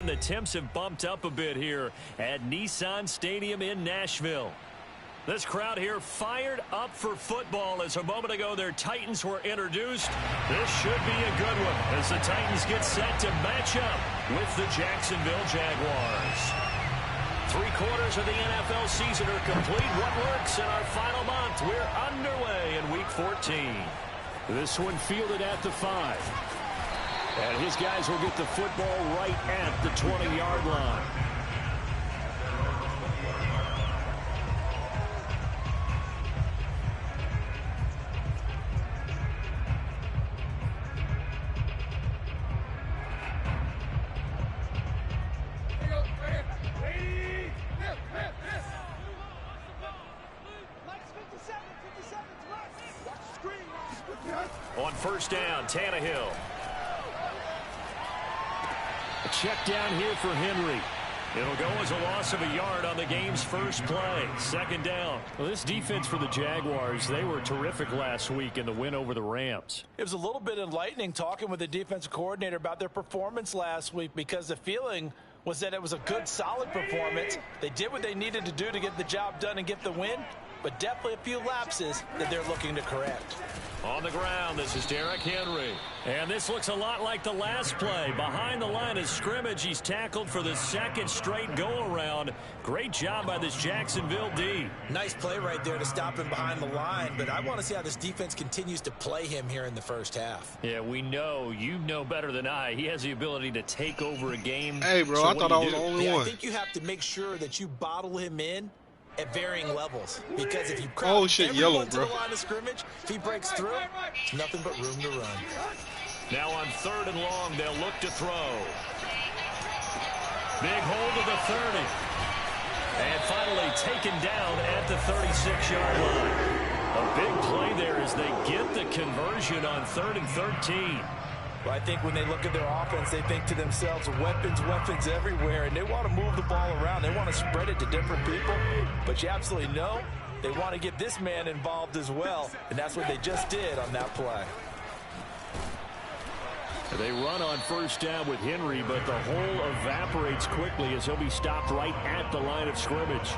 the temps have bumped up a bit here at Nissan Stadium in Nashville. This crowd here fired up for football as a moment ago their Titans were introduced. This should be a good one as the Titans get set to match up with the Jacksonville Jaguars. 3/4 of the NFL season are complete. What works in our final month? We're underway in Week 14. This one fielded at the 5. And his guys will get the football right at the 20-yard line. On first down, Tannehill. A check down here for Henry. It'll go as a loss of a yard on the game's first play. Second down. Well, this defense for the Jaguars, they were terrific last week in the win over the Rams. It was a little bit enlightening talking with the defensive coordinator about their performance last week because the feeling was that it was a good, solid performance. They did what they needed to do to get the job done and get the win, but definitely a few lapses that they're looking to correct. On the ground, this is Derrick Henry. And this looks a lot like the last play. Behind the line of scrimmage, he's tackled for the second straight go-around. Great job by this Jacksonville D. Nice play right there to stop him behind the line, but I want to see how this defense continues to play him here in the first half. Yeah, we know. You know better than I. He has the ability to take over a game. Hey, bro, I thought I was the only one. I think you have to make sure that you bottle him in at varying levels, because if you crowd yellow, to the line of scrimmage, if he breaks through, it's nothing but room to run. Now on 3rd and long, they'll look to throw. Big hold of the 30. And finally taken down at the 36-yard line. A big play there as they get the conversion on 3rd and 13. Well, I think when they look at their offense, they think to themselves, weapons, weapons everywhere, and they want to move the ball around. They want to spread it to different people, but you absolutely know they want to get this man involved as well, and that's what they just did on that play. They run on first down with Henry, but the hole evaporates quickly as he'll be stopped right at the line of scrimmage.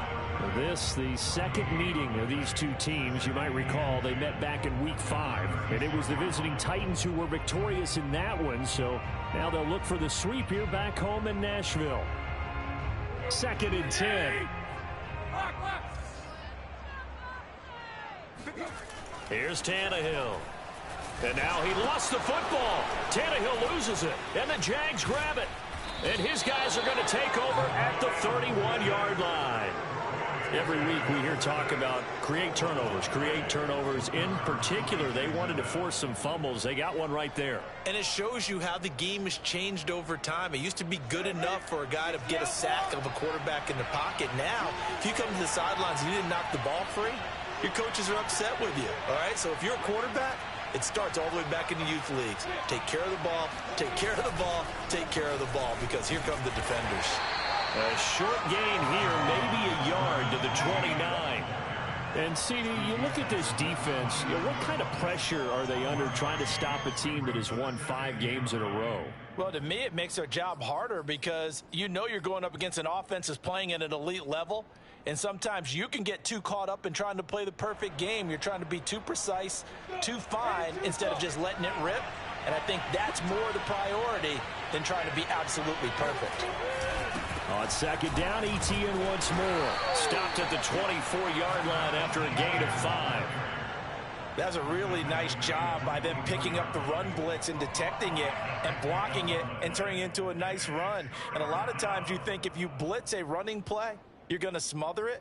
This, the second meeting of these two teams. You might recall they met back in Week 5, and it was the visiting Titans who were victorious in that one, so now they'll look for the sweep here back home in Nashville. 2nd and 10. Here's Tannehill. And now he lost the football. Tannehill loses it, and the Jags grab it. And his guys are going to take over at the 31-yard line. Every week we hear talk about create turnovers. In particular, they wanted to force some fumbles. They got one right there. And it shows you how the game has changed over time. It used to be good enough for a guy to get a sack of a quarterback in the pocket. Now, if you come to the sidelines and you didn't knock the ball free, your coaches are upset with you. All right, so if you're a quarterback, it starts all the way back in the youth leagues. Take care of the ball, take care of the ball, take care of the ball, because here come the defenders. A short gain here, maybe a yard to the 29. And, CD, you look at this defense, what kind of pressure are they under trying to stop a team that has won 5 games in a row? Well, to me, it makes their job harder because you know you're going up against an offense that's playing at an elite level. And sometimes you can get too caught up in trying to play the perfect game. You're trying to be too precise, too fine, instead of just letting it rip. And I think that's more the priority than trying to be absolutely perfect. On 2nd down, ETN once more. Stopped at the 24-yard line after a gain of 5. That's a really nice job by them picking up the run blitz and detecting it and blocking it and turning it into a nice run. And a lot of times you think if you blitz a running play, you're going to smother it.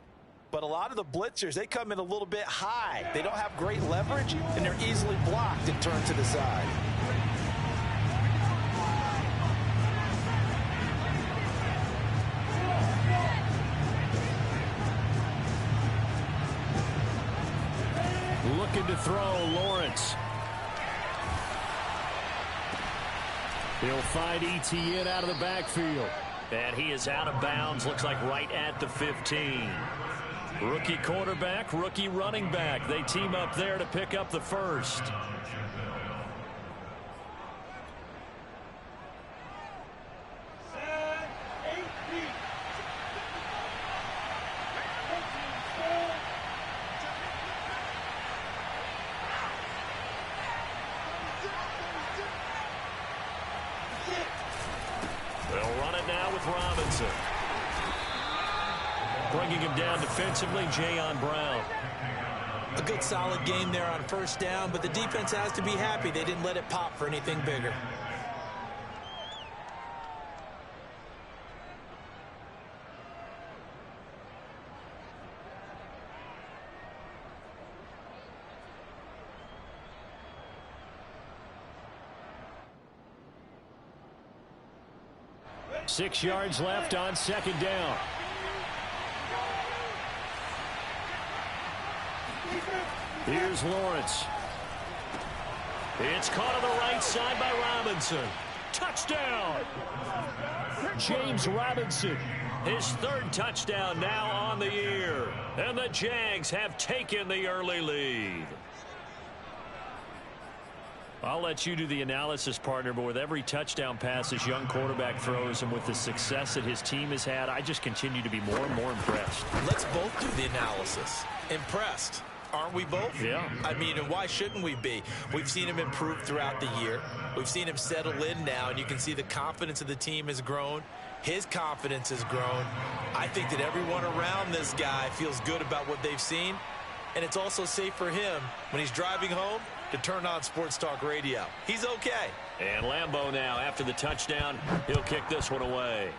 But a lot of the blitzers, they come in a little bit high. They don't have great leverage, and they're easily blocked and turned to the side. Looking to throw, Lawrence. He'll find ETN out of the backfield. And he is out of bounds, looks like right at the 15. Rookie quarterback, rookie running back. They team up there to pick up the first. They'll run it now with Robinson. Bringing him down defensively, Jayon Brown. A good solid game there on first down, but the defense has to be happy they didn't let it pop for anything bigger. Six yards left on second down. Here's Lawrence. It's caught on the right side by Robinson. Touchdown! James Robinson, his third touchdown now on the year. And the Jags have taken the early lead. I'll let you do the analysis, partner, but with every touchdown pass his young quarterback throws and with the success that his team has had, I just continue to be more and more impressed. Let's both do the analysis. Impressed. Aren't we both? Yeah. I mean, and why shouldn't we be? We've seen him improve throughout the year. We've seen him settle in now, and you can see the confidence of the team has grown. His confidence has grown. I think that everyone around this guy feels good about what they've seen, and it's also safe for him when he's driving home to turn on Sports Talk Radio. He's okay. And Lambeau now, after the touchdown, he'll kick this one away.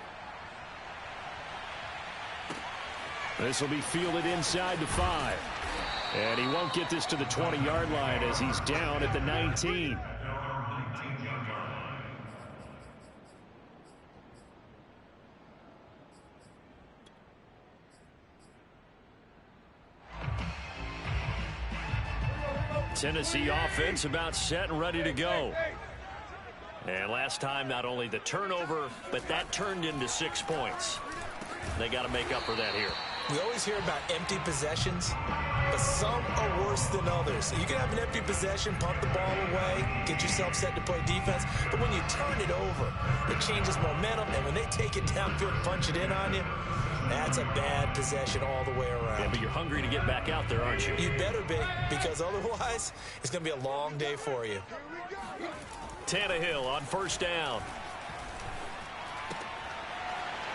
This will be fielded inside the 5. And he won't get this to the 20-yard line as he's down at the 19. Tennessee offense about set and ready to go. And last time, not only the turnover, but that turned into 6 points. They got to make up for that here. We always hear about empty possessions, but some are worse than others. You can have an empty possession, pump the ball away, get yourself set to play defense, but when you turn it over, it changes momentum, and when they take it downfield and punch it in on you, that's a bad possession all the way around. Yeah, but you're hungry to get back out there, aren't you? You better be, because otherwise, it's going to be a long day for you. Tannehill on first down.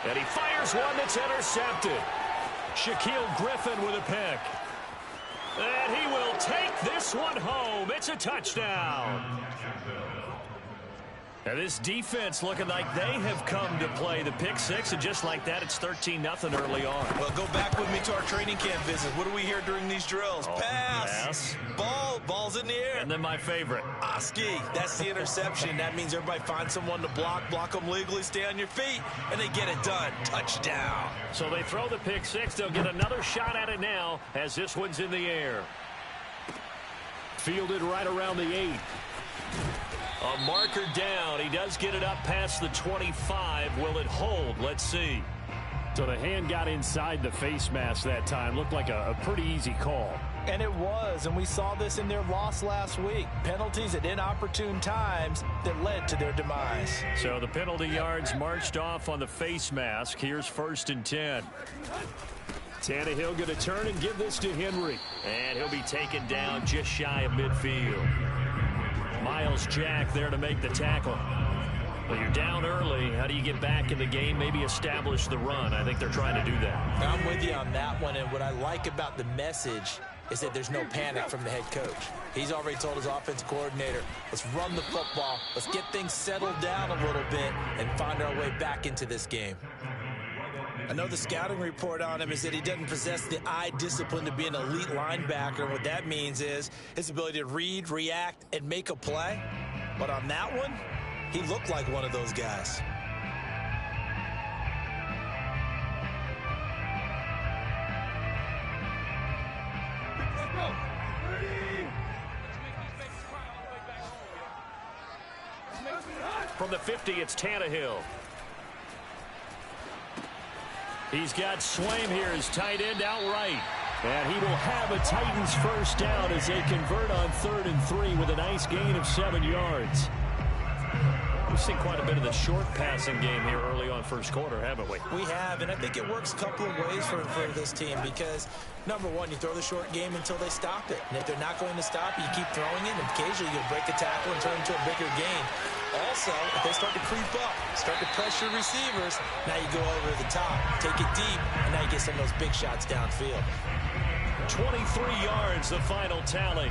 And he fires one that's intercepted. Shaquille Griffin with a pick. And he will take this one home. It's a touchdown. And this defense looking like they have come to play. The pick six, and just like that, it's 13-0 early on. Well, go back with me to our training camp visit. What do we hear during these drills? Pass. Ball's in the air. And then my favorite. Oski, that's the interception. That means everybody finds someone to block them legally, stay on your feet, and they get it done. Touchdown. So they throw the pick six. They'll get another shot at it now as this one's in the air. Fielded right around the 8. A marker down. He does get it up past the 25. Will it hold? Let's see. So the hand got inside the face mask that time. Looked like a pretty easy call. And it was, and we saw this in their loss last week. Penalties at inopportune times that led to their demise. So the penalty yards marched off on the face mask. Here's 1st and 10. Tannehill going to turn and give this to Henry. And he'll be taken down just shy of midfield. Miles Jack there to make the tackle. Well, you're down early. How do you get back in the game? Maybe establish the run. I think they're trying to do that. I'm with you on that one, and what I like about the message is that there's no panic from the head coach. He's already told his offensive coordinator, let's run the football, let's get things settled down a little bit and find our way back into this game. I know the scouting report on him is that he doesn't possess the eye discipline to be an elite linebacker. And what that means is his ability to read, react, and make a play. But on that one, he looked like one of those guys. From the 50, it's Tannehill. He's got Swaim here as tight end outright. And he will have a Titans first down as they convert on 3rd and 3 with a nice gain of 7 yards. We've seen quite a bit of the short passing game here early on first quarter, haven't we? We have, and I think it works a couple of ways for this team because, number one, you throw the short game until they stop it. And if they're not going to stop it, you keep throwing it, and occasionally you'll break a tackle and turn into a bigger gain. Also, if they start to creep up, start to pressure receivers, now you go over the top, take it deep, and now you get some of those big shots downfield. 23 yards, the final tally.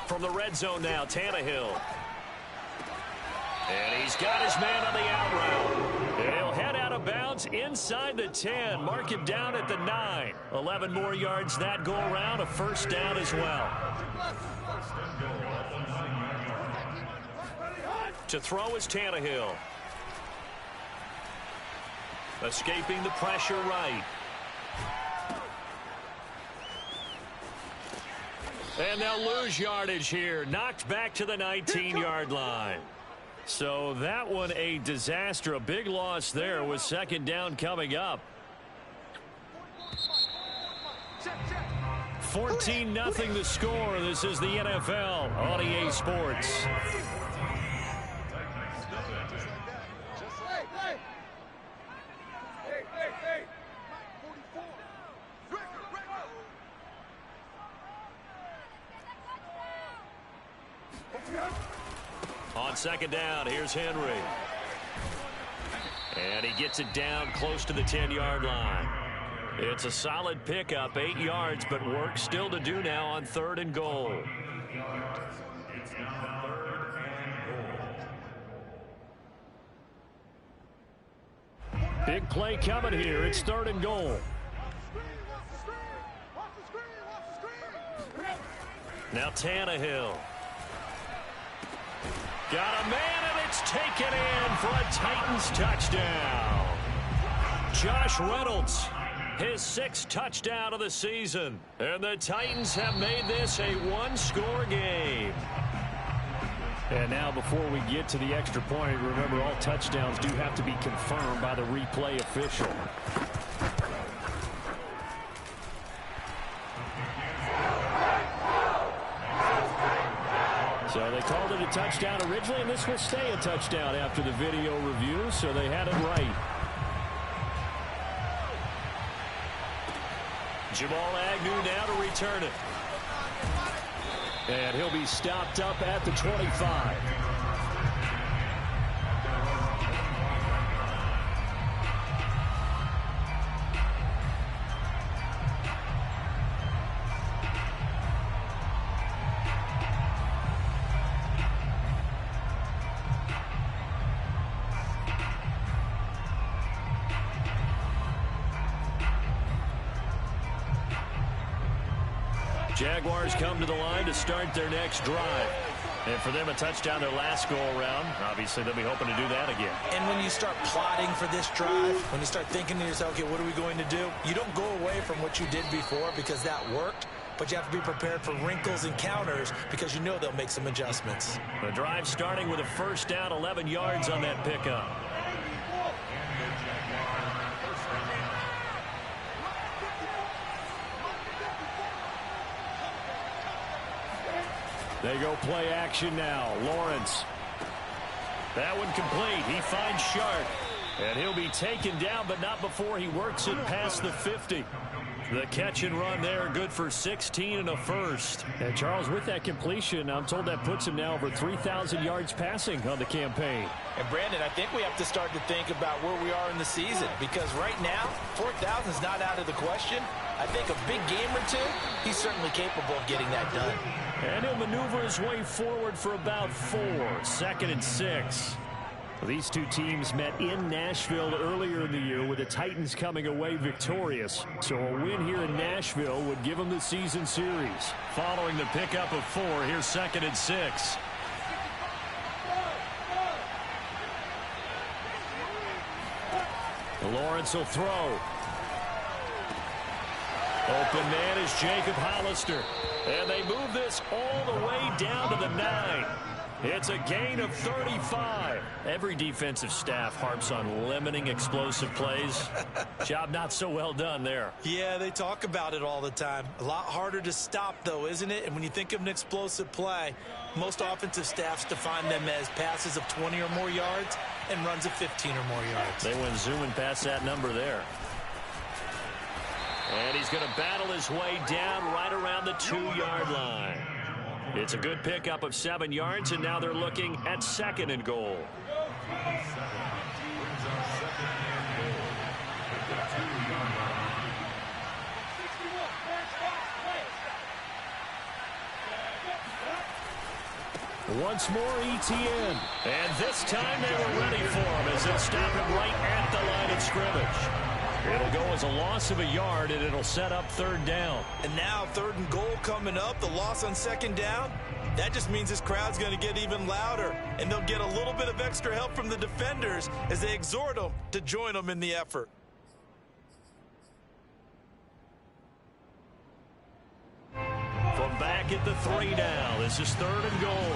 From the red zone now, Tannehill. And he's got his man on the out route. And he'll head out of bounds inside the 10. Mark him down at the 9. 11 more yards that go around. A first down as well. To throw is Tannehill. Escaping the pressure right. And they'll lose yardage here. Knocked back to the 19-yard line. So that one a disaster. A big loss there with second down coming up. 14-0 the score. This is the NFL on EA Sports. On second down, here's Henry. And he gets it down close to the 10-yard line. It's a solid pickup, 8 yards, but work still to do now on 3rd and goal. Big play coming here. It's 3rd and goal. Now Tannehill. Got a man, and it's taken in for a Titans touchdown. Josh Reynolds, his 6th touchdown of the season. And the Titans have made this a one-score game. And now before we get to the extra point, remember all touchdowns do have to be confirmed by the replay official. So they called it a touchdown originally, and this will stay a touchdown after the video review, so they had it right. Jamal Agnew now to return it. And he'll be stopped up at the 25. Jaguars come to the line to start their next drive. And for them, a touchdown their last go-around. Obviously, they'll be hoping to do that again. And when you start plotting for this drive, when you start thinking to yourself, okay, what are we going to do? You don't go away from what you did before because that worked, but you have to be prepared for wrinkles and counters because you know they'll make some adjustments. The drive starting with a first down, 11 yards on that pickup. They go play action now. Lawrence. That one complete. He finds Sharp. And he'll be taken down, but not before he works it past the 50. The catch and run there, good for 16 and a first. And Charles, with that completion, I'm told that puts him now over 3,000 yards passing on the campaign. And Brandon, I think we have to start to think about where we are in the season, because right now, 4,000 is not out of the question. I think a big game or two, he's certainly capable of getting that done. And he'll maneuver his way forward for about 4. 2nd and 6. These two teams met in Nashville earlier in the year with the Titans coming away victorious. So a win here in Nashville would give them the season series. Following the pickup of 4, here's 2nd and 6. Lawrence will throw. Open man is Jacob Hollister. And they move this all the way down to the 9. It's a gain of 35. Every defensive staff harps on limiting explosive plays. Job not so well done there. Yeah, they talk about it all the time. A lot harder to stop, though, isn't it? And when you think of an explosive play, most offensive staffs define them as passes of 20 or more yards and runs of 15 or more yards. They went zooming past that number there. And he's going to battle his way down right around the 2-yard line. It's a good pickup of 7 yards, and now they're looking at 2nd and goal. Once more, ETN. And this time they were ready for him as they'll stop him right at the line of scrimmage. It'll go as a loss of a yard, and it'll set up 3rd down. And now 3rd and goal coming up, the loss on 2nd down. That just means this crowd's going to get even louder, and they'll get a little bit of extra help from the defenders as they exhort them to join them in the effort. From back at the 3 now, this is 3rd and goal.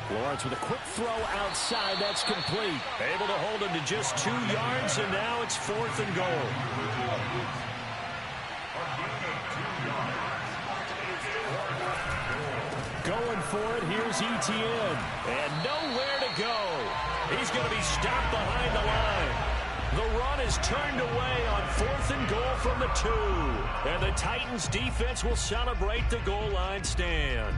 Lawrence with a quick throw outside. That's complete. Able to hold him to just 2 yards, and now it's 4th and goal. Going for it, here's ETN. And nowhere to go. He's going to be stopped behind the line. The run is turned away on 4th and goal from the 2. And the Titans defense will celebrate the goal line stand.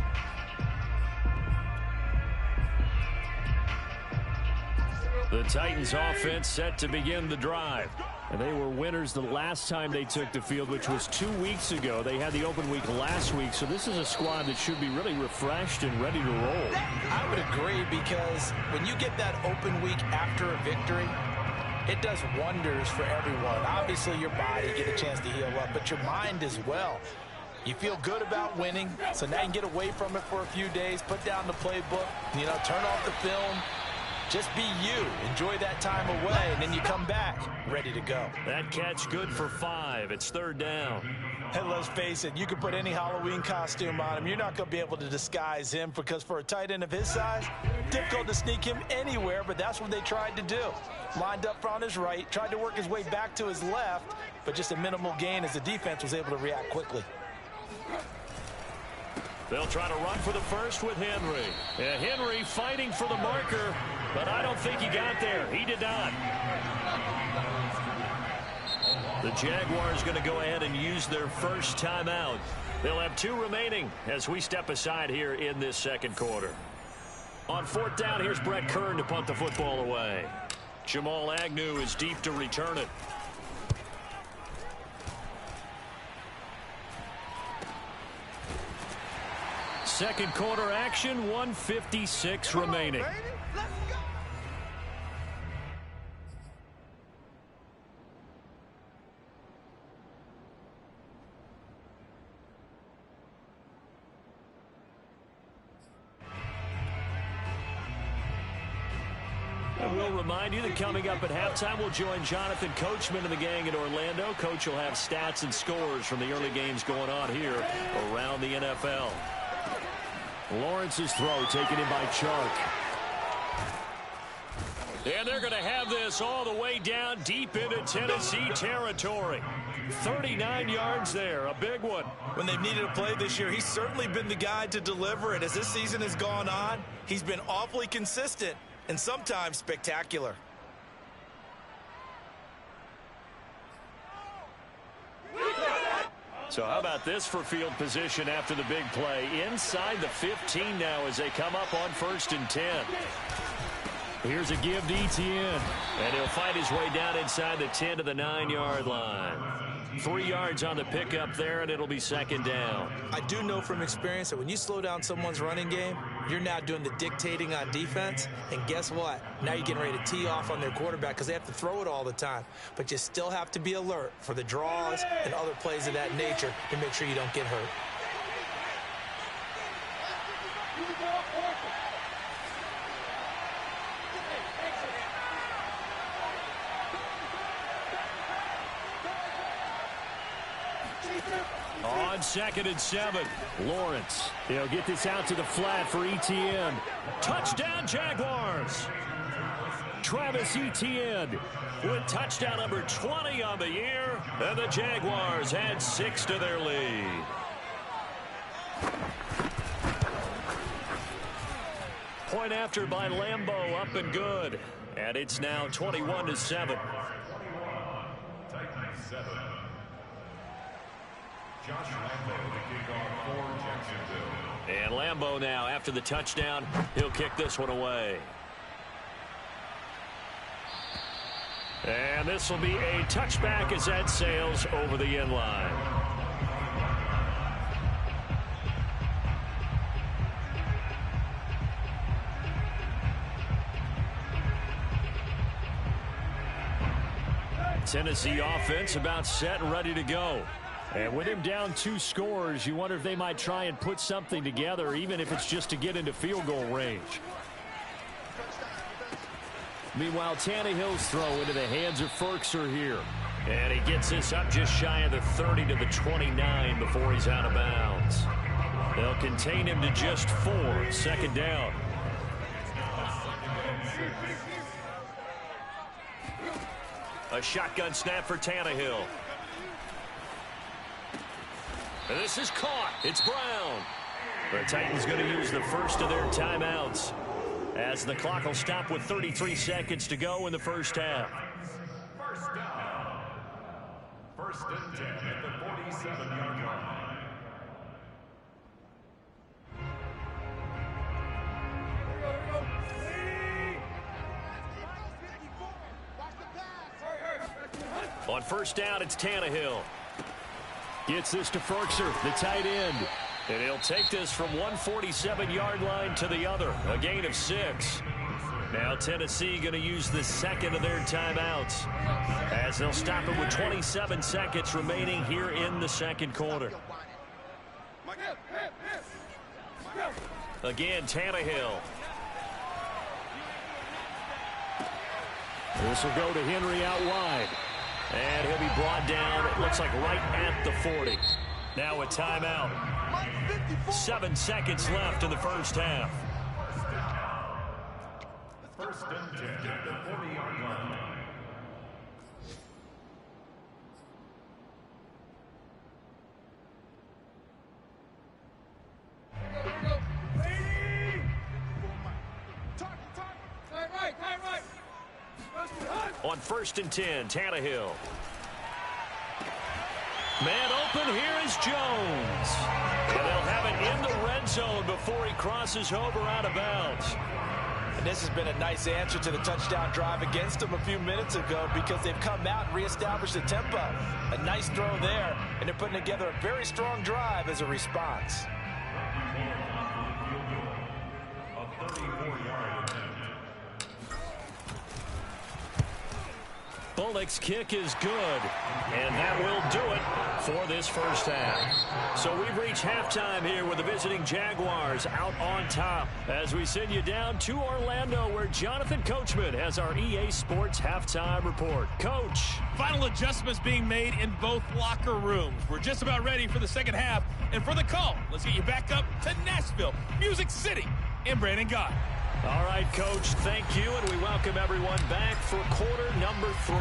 The Titans offense set to begin the drive. And they were winners the last time they took the field, which was 2 weeks ago. They had the open week last week, so this is a squad that should be really refreshed and ready to roll. I would agree, because when you get that open week after a victory, it does wonders for everyone. Obviously, your body, get a chance to heal up, but your mind as well. You feel good about winning, so now you can get away from it for a few days, put down the playbook, turn off the film. Just be you. Enjoy that time away, and then you come back ready to go. That catch good for 5. It's 3rd down. And let's face it, you can put any Halloween costume on him. You're not going to be able to disguise him, because for a tight end of his size, difficult to sneak him anywhere, but that's what they tried to do. Lined up on his right, tried to work his way back to his left, but just a minimal gain as the defense was able to react quickly. They'll try to run for the first with Henry. Henry fighting for the marker, but I don't think he got there. He did not. The Jaguars going to go ahead and use their first timeout. They'll have 2 remaining as we step aside here in this 2nd quarter. On 4th down, here's Brett Kern to punt the football away. Jamal Agnew is deep to return it. Second quarter action, 1:56 remaining. And we'll remind you that coming up at halftime, we'll join Jonathan Coachman and the gang in Orlando. Coach will have stats and scores from the early games going on here around the NFL. Lawrence's throw taken in by Chark. And they're going to have this all the way down deep into Tennessee territory. 39 yards there, a big one. When they've needed a play this year, he's certainly been the guy to deliver it. As this season has gone on, he's been awfully consistent and sometimes spectacular. So how about this for field position after the big play? Inside the 15 now as they come up on 1st and 10. Here's a give to ETN. And he'll fight his way down inside the 10 to the 9-yard line. 3 yards on the pickup there, and it'll be 2nd down. I do know from experience that when you slow down someone's running game, you're now doing the dictating on defense. And guess what? Now you're getting ready to tee off on their quarterback because they have to throw it all the time. But you still have to be alert for the draws and other plays of that nature to make sure you don't get hurt. On 2nd and 7, Lawrence. He'll get this out to the flat for ETN. Touchdown, Jaguars. Travis Etienne with touchdown number 20 on the year, and the Jaguars add 6 to their lead. Point after by Lambeau, up and good, and it's now 21-7. And Lambeau now, after the touchdown, he'll kick this one away. And this will be a touchback as that sails over the end line. Tennessee offense about set and ready to go. And with him down 2 scores, you wonder if they might try and put something together, even if it's just to get into field goal range. Meanwhile, Tannehill's throw into the hands of Firkser here. And he gets this up just shy of the 30 to the 29 before he's out of bounds. They'll contain him to just 4. Second down. A shotgun snap for Tannehill. And this is caught. It's Brown. The Titans going to use the first of their timeouts, as the clock will stop with 33 seconds to go in the first half. First down. First and 10 at the 47-yard line. On first down, it's Tannehill. Gets this to Firkser, the tight end. And he'll take this from 147-yard line to the other. A gain of 6. Now Tennessee going to use the second of their timeouts, as they'll stop it with 27 seconds remaining here in the second quarter. Again, Tannehill. This will go to Henry out wide. And he'll be brought down, it looks like right at the 40. Now a timeout. 7 seconds left in the first half. First and 10 at the 40-yard line. On first and 10, Tannehill. Man open, here is Jones. And they'll have it in the red zone before he crosses over out of bounds. And this has been a nice answer to the touchdown drive against them a few minutes ago, because they've come out and reestablished the tempo. A nice throw there, and they're putting together a very strong drive as a response. A 34-yard attempt. Bullock's kick is good, and that will do it for this first half. So we've reached halftime here with the visiting Jaguars out on top, as we send you down to Orlando, where Jonathan Coachman has our EA Sports halftime report. Coach. Final adjustments being made in both locker rooms. We're just about ready for the second half, and for the call, let's get you back up to Nashville, Music City, and Brandon Gott. All right, Coach, thank you, and we welcome everyone back for quarter number 3.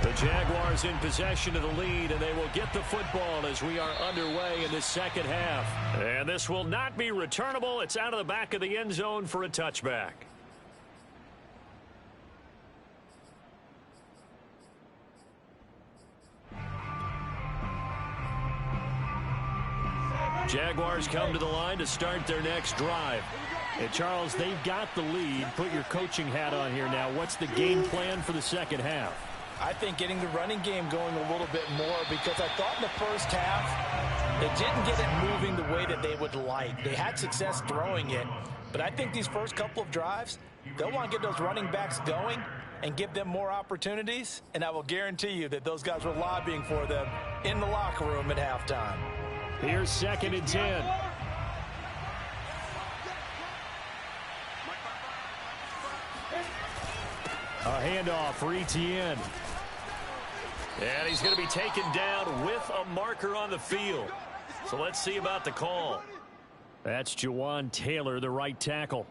The Jaguars in possession of the lead, and they will get the football as we are underway in the second half. And this will not be returnable. It's out of the back of the end zone for a touchback. Jaguars come to the line to start their next drive. And Charles, they've got the lead. Put your coaching hat on here now. What's the game plan for the second half? I think getting the running game going a little bit more, because I thought in the first half they didn't get it moving the way that they would like. They had success throwing it, but I think these first couple of drives, they'll want to get those running backs going and give them more opportunities, and I will guarantee you that those guys were lobbying for them in the locker room at halftime. Here's second and 10. A handoff for Etienne. And he's going to be taken down with a marker on the field. So let's see about the call. That's Jawan Taylor, the right tackle.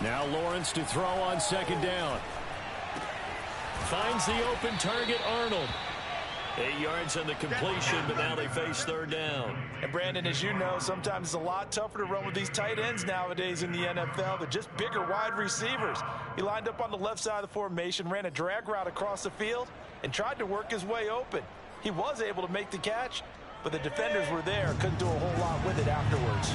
Now Lawrence to throw on second down. Finds the open target, Arnold. 8 yards on the completion, but now they face third down. And Brandon, as you know, sometimes it's a lot tougher to run with these tight ends nowadays in the NFL. They're just bigger wide receivers. He lined up on the left side of the formation, ran a drag route across the field, and tried to work his way open. He was able to make the catch, but the defenders were there, couldn't do a whole lot with it afterwards.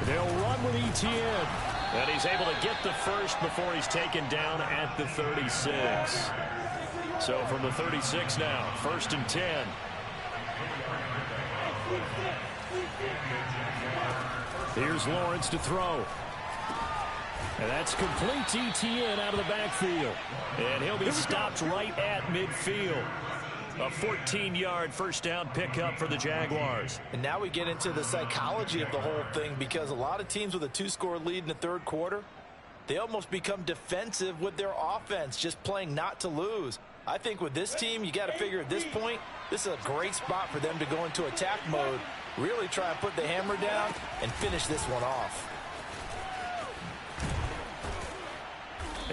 They'll run with Etienne. And he's able to get the first before he's taken down at the 36. So from the 36 now, 1st and 10. Here's Lawrence to throw. And that's complete to Etienne out of the backfield. And he'll be stopped right at midfield. A 14-yard first down pickup for the Jaguars. And now we get into the psychology of the whole thing, because a lot of teams with a 2-score lead in the third quarter, they almost become defensive with their offense, just playing not to lose. I think with this team, you got to figure at this point, this is a great spot for them to go into attack mode, really try and put the hammer down and finish this one off.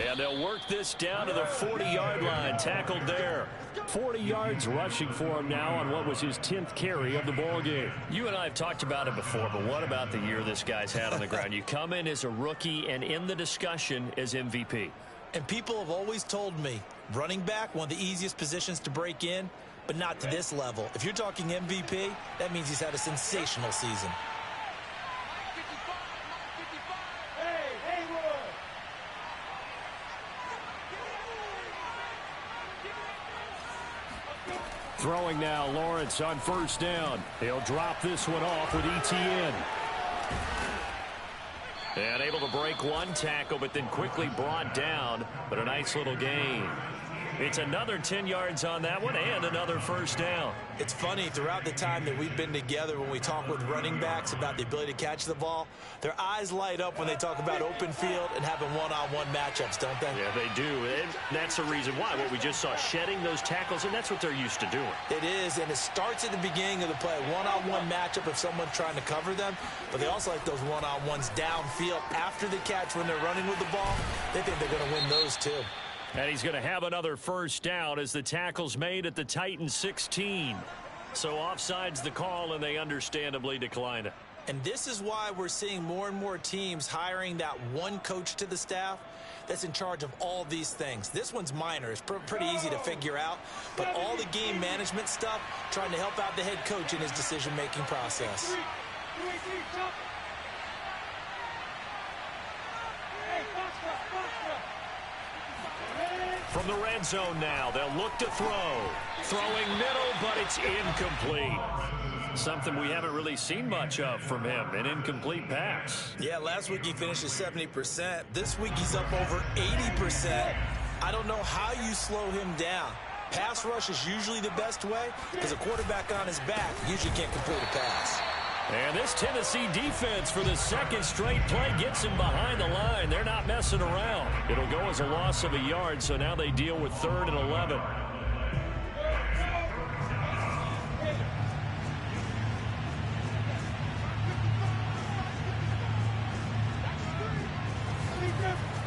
And they'll work this down to the 40-yard line, tackled there. 40 yards rushing for him now on what was his 10th carry of the ball game. You and I have talked about it before, but what about the year this guy's had on the ground? You come in as a rookie and in the discussion as MVP. And people have always told me, running back, one of the easiest positions to break in, but not to this level. If you're talking MVP, that means he's had a sensational season. Throwing now, Lawrence on first down. He'll drop this one off with Etienne. And able to break one tackle, but then quickly brought down. But a nice little gain. It's another 10 yards on that one and another first down. It's funny, throughout the time that we've been together, when we talk with running backs about the ability to catch the ball, their eyes light up when they talk about open field and having one-on-one matchups, don't they? Yeah, they do. And that's the reason why. What we just saw, shedding those tackles, and that's what they're used to doing. It is, and it starts at the beginning of the play. One-on-one matchup if someone's trying to cover them, but they also like those one-on-ones downfield after the catch when they're running with the ball. They think they're going to win those too. And he's going to have another first down as the tackle's made at the Titans 16. So offside's the call, and they understandably declined it. And this is why we're seeing more and more teams hiring that one coach to the staff that's in charge of all these things. This one's minor. It's pretty easy to figure out. But all the game management stuff, trying to help out the head coach in his decision-making process. From the red zone now, they'll look to throw. Throwing middle, but it's incomplete. Something we haven't really seen much of from him, an incomplete pass. Yeah, last week he finished at 70%. This week he's up over 80%. I don't know how you slow him down. Pass rush is usually the best way, because a quarterback on his back usually can't complete a pass. And this Tennessee defense for the second straight play gets him behind the line. They're not messing around. It'll go as a loss of a yard, so now they deal with 3rd and 11.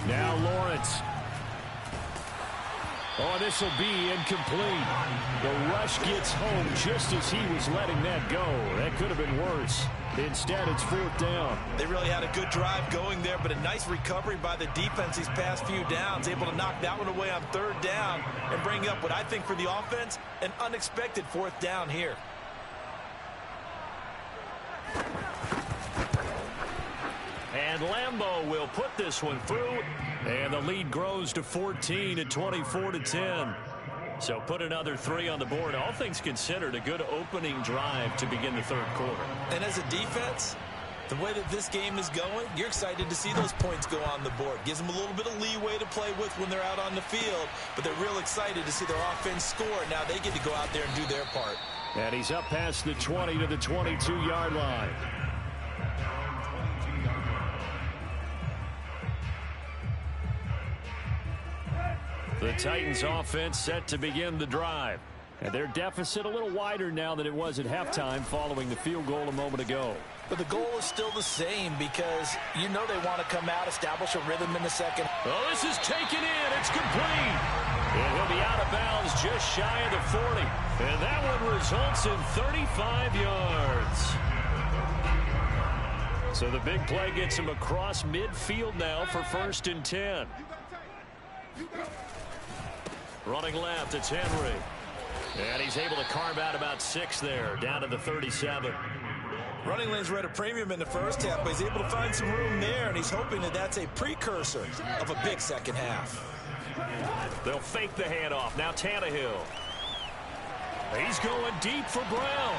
Now Lawrence. Oh, this will be incomplete. The rush gets home just as he was letting that go. That could have been worse. Instead, it's 4th down. They really had a good drive going there, but a nice recovery by the defense these past few downs. Able to knock that one away on 3rd down and bring up what I think for the offense, an unexpected 4th down here. And Lambeau will put this one through. And the lead grows to 14 at 24-10. So put another 3 on the board. All things considered, a good opening drive to begin the 3rd quarter. And as a defense, the way that this game is going, you're excited to see those points go on the board. Gives them a little bit of leeway to play with when they're out on the field, but they're real excited to see their offense score. Now they get to go out there and do their part. And he's up past the 20 to the 22-yard line. The Titans offense set to begin the drive. And their deficit a little wider now than it was at halftime following the field goal a moment ago. But the goal is still the same because you know they want to come out, establish a rhythm in the second. Oh, this is taken in. It's complete. And he'll be out of bounds just shy of the 40. And that one results in 35 yards. So the big play gets him across midfield now for 1st and 10. Running left, it's Henry. And he's able to carve out about 6 there, down to the 37. Running lanes were at a premium in the first half, but he's able to find some room there, and he's hoping that that's a precursor of a big second half. They'll fake the handoff. Now Tannehill. He's going deep for Brown.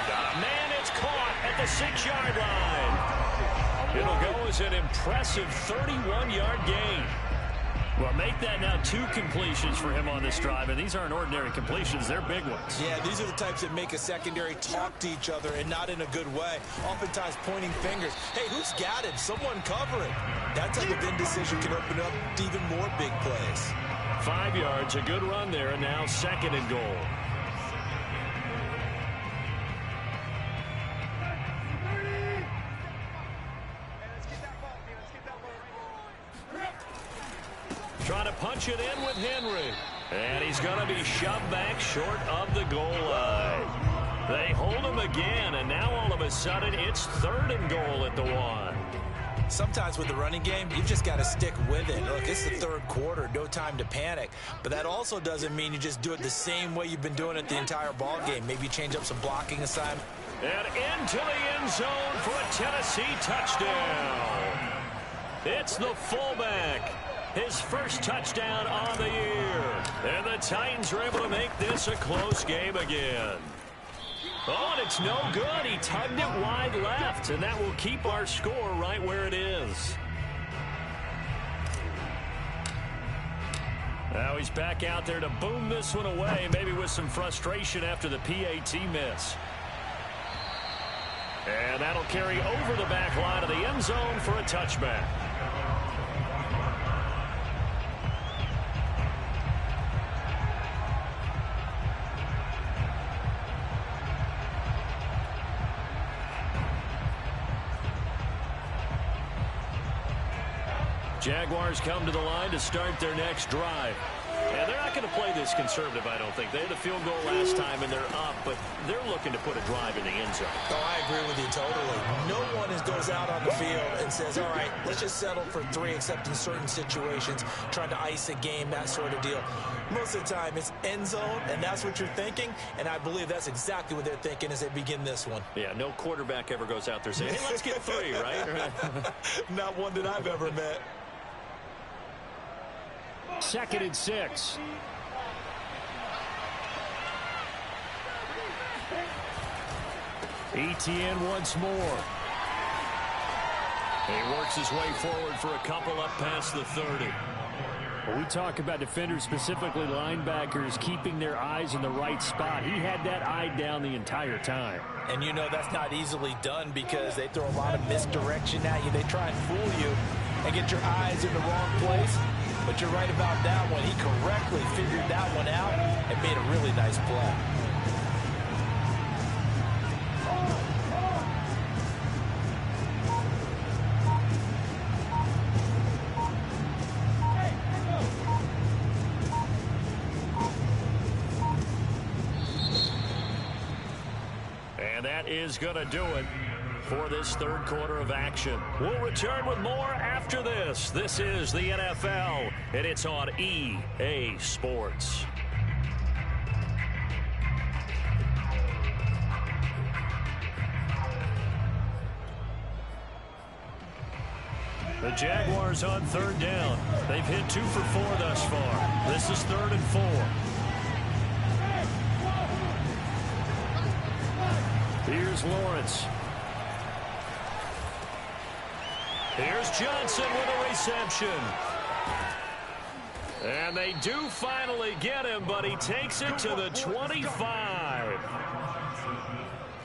Got a man, it's caught at the 6-yard line. It'll go as an impressive 31-yard gain. Well, make that now 2 completions for him on this drive, and these aren't ordinary completions. They're big ones. Yeah, these are the types that make a secondary talk to each other and not in a good way. Oftentimes pointing fingers. Hey, who's got it? Someone cover it. That type of indecision can open up to even more big plays. 5 yards, a good run there, and now 2nd and goal. Trying to punch it in with Henry. And he's going to be shoved back short of the goal line. They hold him again, and now all of a sudden it's 3rd and goal at the 1. Sometimes with the running game, you've just got to stick with it. Look, it's the 3rd quarter, no time to panic. But that also doesn't mean you just do it the same way you've been doing it the entire ball game. Maybe change up some blocking assignment. And into the end zone for a Tennessee touchdown. It's the fullback. His first touchdown on the year. And the Titans are able to make this a close game again. Oh, and it's no good. He tugged it wide left, and that will keep our score right where it is. Now he's back out there to boom this one away, maybe with some frustration after the PAT miss. And that'll carry over the back line of the end zone for a touchback. Jaguars come to the line to start their next drive. And they're not going to play this conservative, I don't think. They had a field goal last time, and they're up, but they're looking to put a drive in the end zone. Oh, I agree with you totally. No one goes out on the field and says, all right, let's just settle for 3, except in certain situations, trying to ice a game, that sort of deal. Most of the time, it's end zone, and that's what you're thinking, and I believe that's exactly what they're thinking as they begin this one. Yeah, no quarterback ever goes out there saying, hey, let's get 3, right? Not one that I've ever met. 2nd and 6. ETN once more. He works his way forward for a couple up past the 30. Well, we talk about defenders, specifically linebackers, keeping their eyes in the right spot. He had that eye down the entire time. And you know that's not easily done because they throw a lot of misdirection at you. They try and fool you and get your eyes in the wrong place. But you're right about that one. He correctly figured that one out and made a really nice play. And that is going to do it for this 3rd quarter of action. We'll return with more after this. This is the NFL, and it's on EA Sports. The Jaguars on 3rd down. They've hit 2 for 4 thus far. This is 3rd and 4. Here's Lawrence. Here's Johnson with a reception. And they do finally get him, but he takes it to the 25.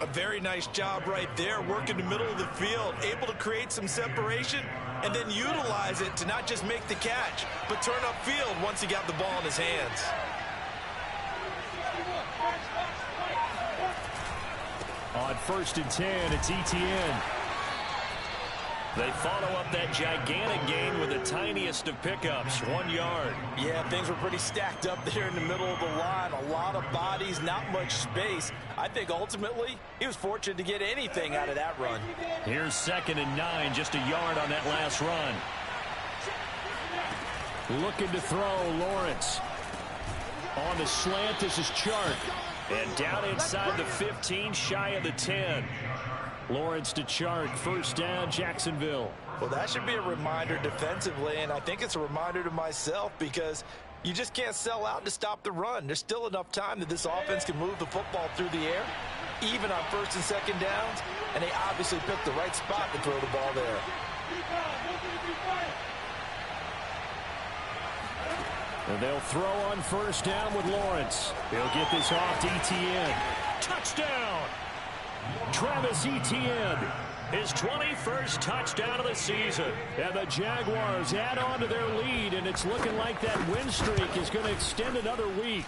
A very nice job right there, working the middle of the field, able to create some separation and then utilize it to not just make the catch, but turn upfield once he got the ball in his hands. On 1st and 10, it's Etienne. They follow up that gigantic gain with the tiniest of pickups, 1 yard. Yeah, things were pretty stacked up there in the middle of the line. A lot of bodies, not much space. I think ultimately he was fortunate to get anything out of that run. Here's 2nd and 9, just a yard on that last run. Looking to throw, Lawrence. On the slant, this is Chark. And down inside the 15, shy of the 10. Lawrence to Chark, 1st down, Jacksonville. Well, that should be a reminder defensively, and I think it's a reminder to myself because you just can't sell out to stop the run. There's still enough time that this offense can move the football through the air, even on 1st and 2nd downs, and they obviously picked the right spot to throw the ball there. And they'll throw on 1st down with Lawrence. He'll get this off to Etienne. Touchdown! Travis Etienne, his 21st touchdown of the season. And the Jaguars add on to their lead, and it's looking like that win streak is going to extend another week.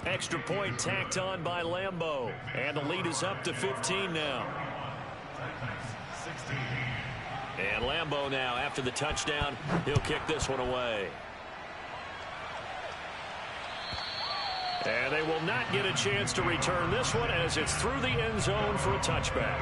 Extra point tacked on by Lambeau. And the lead is up to 15 now. And Lambeau now, after the touchdown, he'll kick this one away. And they will not get a chance to return this one as it's through the end zone for a touchback.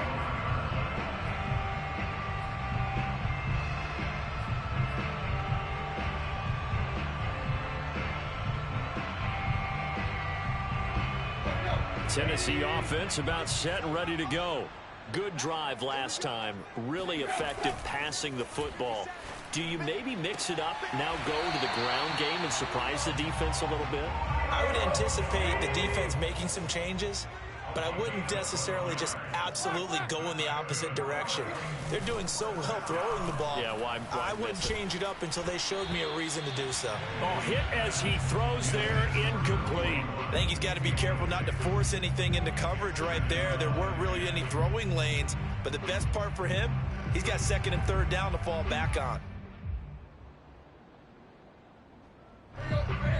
Tennessee offense about set and ready to go. Good drive last time. Really effective passing the football. Do you maybe mix it up, now go to the ground game and surprise the defense a little bit? I would anticipate the defense making some changes, but I wouldn't necessarily just absolutely go in the opposite direction. They're doing so well throwing the ball. Yeah, why I wouldn't change it up until they showed me a reason to do so. Oh, hit as he throws there, incomplete. I think he's got to be careful not to force anything into coverage right there. There weren't really any throwing lanes, but the best part for him, he's got 2nd and 3rd down to fall back on.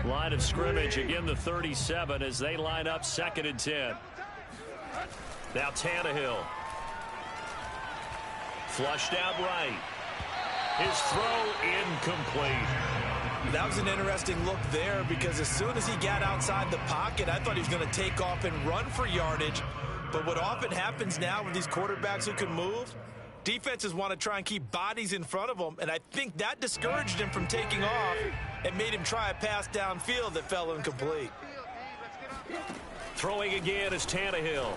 Line of scrimmage, again the 37 as they line up 2nd and 10. Now Tannehill. Flushed out right. His throw incomplete. That was an interesting look there because as soon as he got outside the pocket, I thought he was going to take off and run for yardage. But what often happens now with these quarterbacks who can move, defenses want to try and keep bodies in front of them, and I think that discouraged him from taking off and made him try a pass downfield that fell incomplete. Throwing again is Tannehill.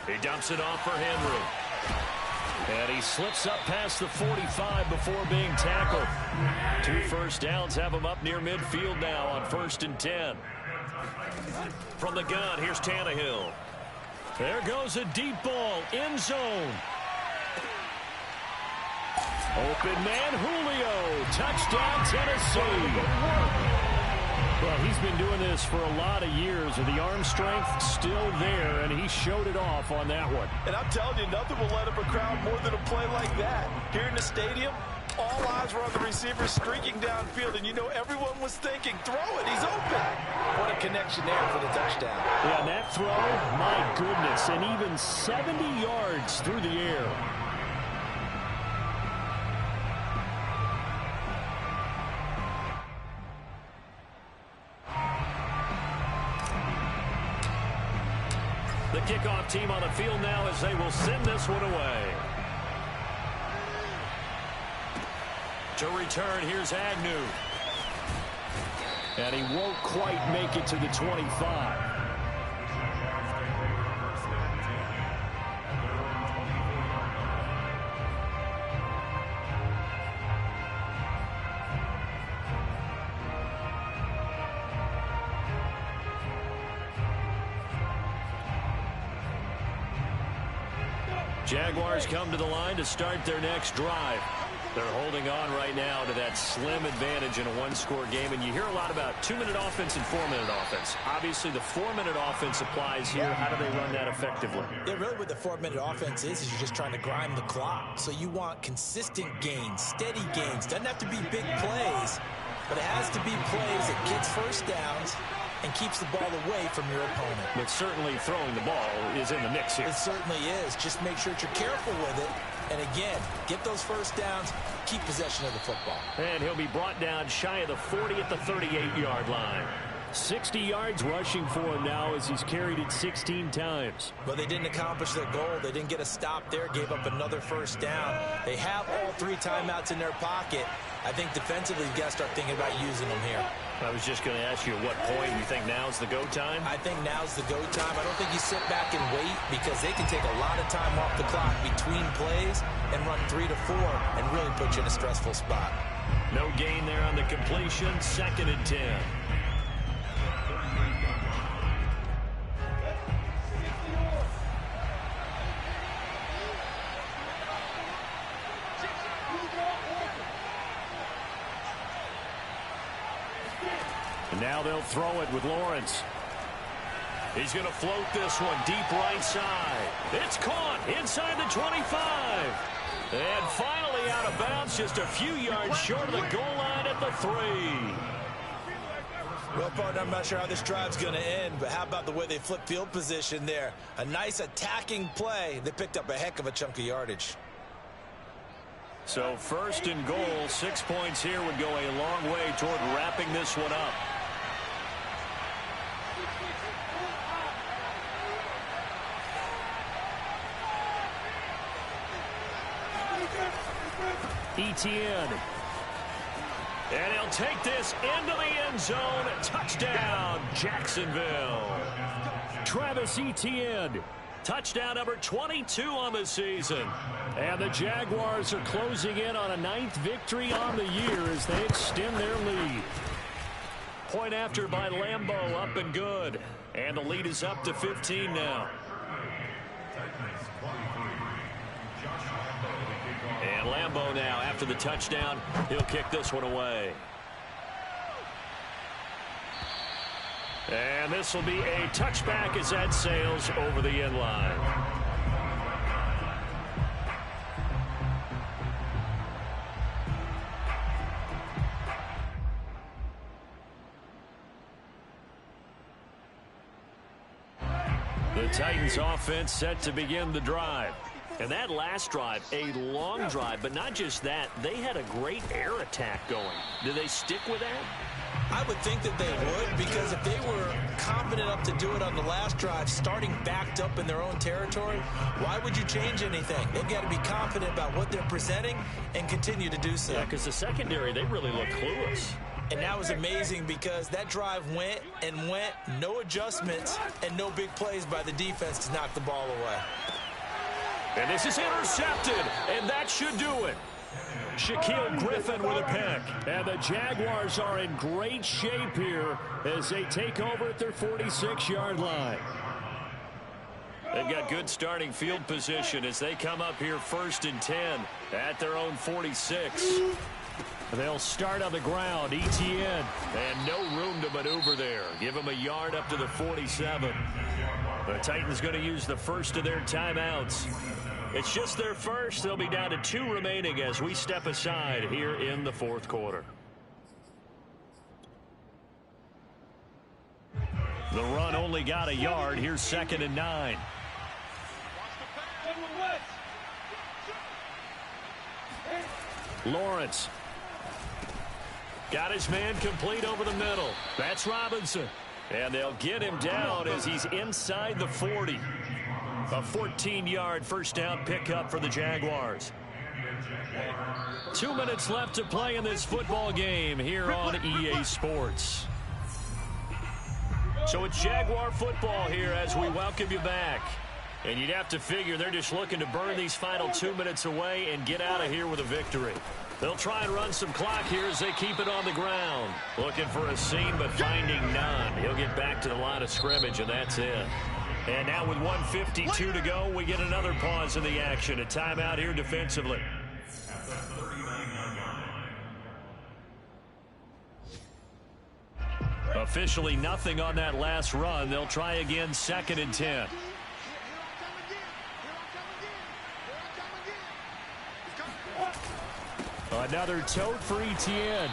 He dumps it off for Henry. And he slips up past the 45 before being tackled. 2 first downs have him up near midfield now on 1st and 10. From the gun, here's Tannehill. There goes a deep ball, end zone. Open man, Julio. Touchdown, Tennessee. Well, he's been doing this for a lot of years, and the arm strength still there, and he showed it off on that one. And I'm telling you, nothing will let up a crowd more than a play like that. Here in the stadium, all eyes were on the receiver streaking downfield, and you know everyone was thinking, throw it, he's open. What a connection there for the touchdown. Yeah, and that throw, my goodness, and even 70 yards through the air. The kickoff team on the field now as they will send this one away. To return, here's Agnew. And he won't quite make it to the 25. Jaguars come to the line to start their next drive. They're holding on right now to that slim advantage in a one-score game, and you hear a lot about 2-minute offense and 4-minute offense. Obviously, the 4-minute offense applies here. How do they run that effectively? Yeah, really what the 4-minute offense is you're just trying to grind the clock. So you want consistent gains, steady gains. Doesn't have to be big plays, but it has to be plays that gets first downs and keeps the ball away from your opponent. But certainly throwing the ball is in the mix here. It certainly is. Just make sure that you're careful with it. And again, get those first downs, keep possession of the football. And he'll be brought down shy of the 40 at the 38-yard line. 60 yards rushing for him now as he's carried it 16 times. But they didn't accomplish their goal. They didn't get a stop there, gave up another first down. They have all 3 timeouts in their pocket. I think defensively you've got to start thinking about using them here. I was just going to ask you at what point you think now's the go time? I think now's the go time. I don't think you sit back and wait because they can take a lot of time off the clock between plays and run 3 to 4 and really put you in a stressful spot. No gain there on the completion. 2nd and 10. And now they'll throw it with Lawrence. He's going to float this one deep right side. It's caught inside the 25. And finally out of bounds, just a few yards short of the goal line at the 3. Well, partner, I'm not sure how this drive's going to end, but how about the way they flip field position there? A nice attacking play. They picked up a heck of a chunk of yardage. So 1st and goal, 6 points here would go a long way toward wrapping this one up. Etienne. And he'll take this into the end zone. Touchdown, Jacksonville. Travis Etienne. Touchdown number 22 on the season. And the Jaguars are closing in on a 9th victory on the year as they extend their lead. Point after by Lambeau, up and good. And the lead is up to 15 now. And Lambeau now, after the touchdown, he'll kick this one away. And this will be a touchback as that sails over the end line. The Titans offense set to begin the drive. And that last drive, a long drive, but not just that, they had a great air attack going. Do they stick with that? I would think that they would, because if they were confident enough to do it on the last drive, starting backed up in their own territory, why would you change anything? They've got to be confident about what they're presenting and continue to do so. Yeah, because the secondary, they really look clueless. And that was amazing because that drive went and went, no adjustments, and no big plays by the defense to knock the ball away. And this is intercepted, and that should do it. Shaquille Griffin with a pick. And the Jaguars are in great shape here as they take over at their 46-yard line. They've got good starting field position as they come up here 1st and 10 at their own 46. They'll start on the ground. Etienne. And no room to maneuver there. Give them a yard up to the 47. The Titans going to use the first of their timeouts. It's just their first. They'll be down to 2 remaining as we step aside here in the 4th quarter. The run only got a yard. Here's 2nd and 9. Lawrence. Got his man complete over the middle. That's Robinson. And they'll get him down as he's inside the 40. A 14-yard first down pickup for the Jaguars. 2 minutes left to play in this football game here on EA Sports. So it's Jaguar football here as we welcome you back. And you'd have to figure they're just looking to burn these final 2 minutes away and get out of here with a victory. They'll try and run some clock here as they keep it on the ground. Looking for a seam, but finding none. He'll get back to the line of scrimmage, and that's it. And now with 1:52 to go, we get another pause in the action. A timeout here defensively. At the 39 Officially nothing on that last run. They'll try again, 2nd and 10. Another tote for Etienne.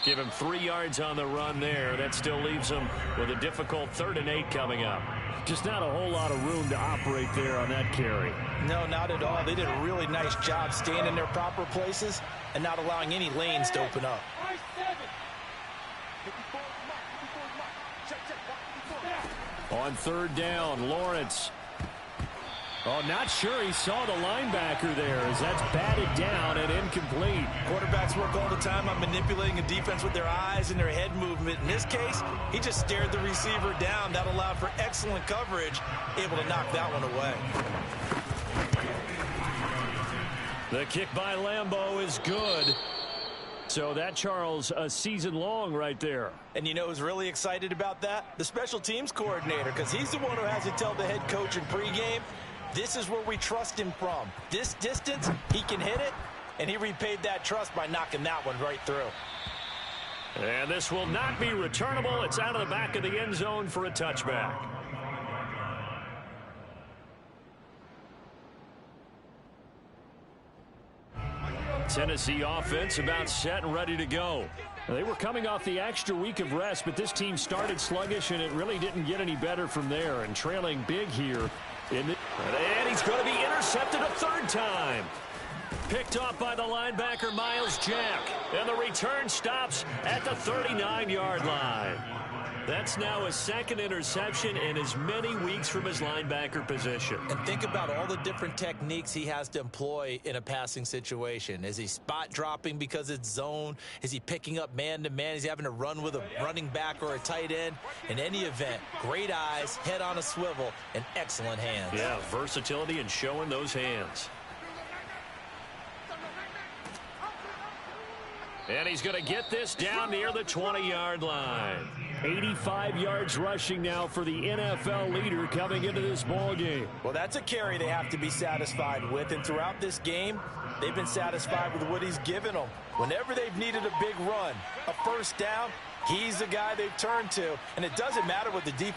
Give him 3 yards on the run there. That still leaves him with a difficult 3rd and 8 coming up. Just not a whole lot of room to operate there on that carry. No, not at all. They did a really nice job staying in their proper places and not allowing any lanes to open up. On 3rd down, Lawrence. Oh, not sure he saw the linebacker there as that's batted down and incomplete. Quarterbacks work all the time on manipulating a defense with their eyes and their head movement. In this case, he just stared the receiver down. That allowed for excellent coverage, able to knock that one away. The kick by Lambeau is good. So that, Charles, a season long right there. And you know who's really excited about that? The special teams coordinator, because he's the one who has to tell the head coach in pregame, this is where we trust him from. This distance, he can hit it, and he repaid that trust by knocking that one right through. And this will not be returnable. It's out of the back of the end zone for a touchback. Tennessee offense about set and ready to go. They were coming off the extra week of rest, but this team started sluggish, and it really didn't get any better from there. And trailing big here. And he's going to be intercepted a 3rd time. Picked off by the linebacker, Miles Jack. And the return stops at the 39-yard line. That's now his 2nd interception in as many weeks from his linebacker position. And think about all the different techniques he has to employ in a passing situation. Is he spot dropping because it's zone? Is he picking up man-to-man? Is he having to run with a running back or a tight end? In any event, great eyes, head on a swivel, and excellent hands. Yeah, versatility and showing those hands. And he's going to get this down near the 20-yard line. 85 yards rushing now for the NFL leader coming into this ball game. Well, that's a carry they have to be satisfied with. And throughout this game, they've been satisfied with what he's given them. Whenever they've needed a big run, a 1st down, he's the guy they've turned to. And it doesn't matter what the defense